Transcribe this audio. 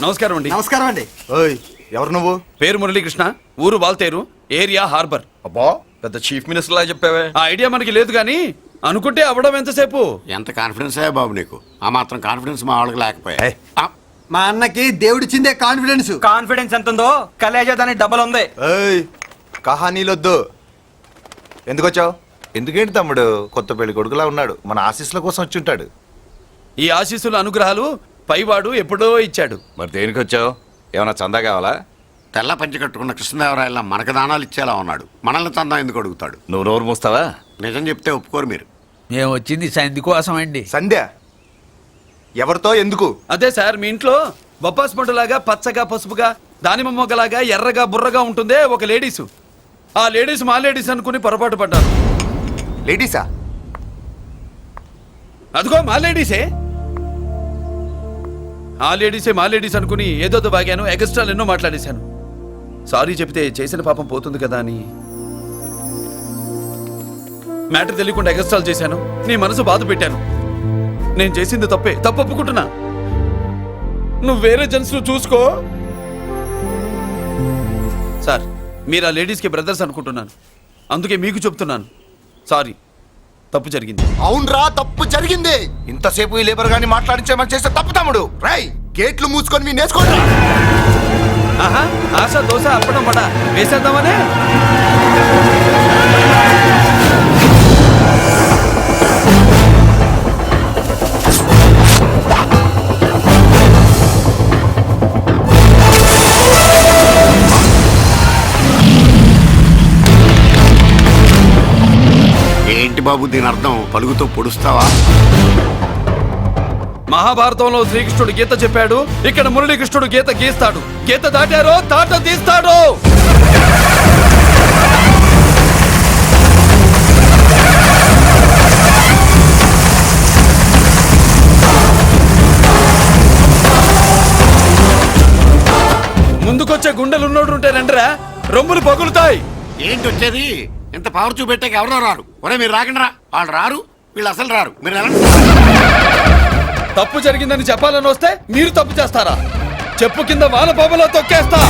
నమస్కారం అండి. నమస్కారం అండి. ఓయ్ ఎవరు నువ్వు? పేరు మురళీకృష్ణ, ఊరు వాల్తేరు, ఏరియా హార్బర్. అబ్బా పెద్ద చీఫ్ మినిస్టర్ లా చెప్పావే. ఆ ఐడియా మనకి లేదు కానీ అనుకుంటే అవ్వడం ఎంతసేపు. ఎంత కాన్ఫిడెన్స్ అయ్యా బాబు నీకు? ఆ మాత్రం కాన్ఫిడెన్స్ మా వాళ్ళకి లేకపోయా. ఏయ్. మా అన్నకి దేవుడిచ్చిందే కాన్ఫిడెన్స్. కాన్ఫిడెన్స్ ఎంత ఉందో కలేజా దానికి డబల్ ఉంది. ఏయ్ కహానీలొద్దు. ఎందుకు వచ్చావు? ఎందుకేంటి తమ్ముడు కొత్త పెళ్లి కొడుకులా ఉన్నాడు, మన ఆశీస్సుల కోసం వచ్చి ఉంటాడు. ఈ ఆశీస్సుల అనుగ్రహాలు పైవాడు ఎప్పుడో ఇచ్చాడు. మరి దేనికి వచ్చావు? ఏమైనా చందా కావాలా? తెల్ల పంచి కట్టుకున్న కృష్ణదేవరాయల మనకు దానాలు ఇచ్చేలా ఉన్నాడు, మనల్ని తందా ఎందుకు అడుగుతాడు? నువ్వు నోరు మూస్తావా? నిజం చెప్తే ఒప్పుకోరు మీరు. మేము వచ్చింది సంధి కోసం అండి. సంధ్య ఎవరితో ఎందుకు? అదే సార్, మీ ఇంట్లో బొప్పాస్ పండులాగా పచ్చగా పసుపుగా దానిమ్మ మొగ్గలాగా ఎర్రగా బుర్రగా ఉంటుందే ఒక లేడీసు. ఆ లేడీస్ మా లేడీస్ అనుకుని పొరపాటు పడ్డాను. లేడీసా? అదిగో మా లేడీసే. ఆ లేడీసే మా లేడీస్ అనుకుని ఏదో బాగాను, ఎగస్ట్రాలు ఎన్నో మాట్లాడేశాను. సారీ చెప్తే చేసిన పాపం పోతుంది కదా అని మ్యాటర్ తెలియకుండా ఎగస్ట్రాలు చేశాను. నీ మనసు బాధ పెట్టాను. నేను చేసింది తప్పే, తప్పు ఒప్పుకుంటున్నా. నువ్వు వేరే జెంట్స్ చూసుకో. సార్, మీరు ఆ లేడీస్కి బ్రదర్స్ అనుకుంటున్నాను, అందుకే మీకు చెప్తున్నాను. సారీ, తప్పు జరిగింది. అవునరా, తప్పు జరిగింది. ఇంతసేపు ఈ లేబర్ గాని మాట్లాడించేమని చేస్తే తప్పు తమ్ముడు. రై గేట్లు మూసుకొని మీ నేర్చుకోండి. ఆహా, ఆశ దోశ అప్పడం వడ వేసేద్దామనే. ఏంటి బాబు దీని అర్థం? పలుగుతో పొడుస్తావా? మహాభారతంలో శ్రీకృష్ణుడు గీత చెప్పాడు, ఇక్కడ మురళీకృష్ణుడు గీత గీస్తాడు. గీత దాటారో తాట తీస్తాడు. ముందుకొచ్చే గుండెలున్నోడు ఉంటే రండిరా, రొమ్ములు పగులుతాయి. ఏంటి వచ్చేది? ఇంత పవర్ చూపెట్టాక ఎవరో రారు. ఒరే మీరు రాకండి రా. వాళ్ళు రారు, వీళ్ళు అసలు రారు. మీరు ఎలా? తప్పు జరిగిందని చెప్పాలని వస్తే మీరు తప్పు చేస్తారా? చెప్పు కింద వాన పాపలో తొక్కేస్తా.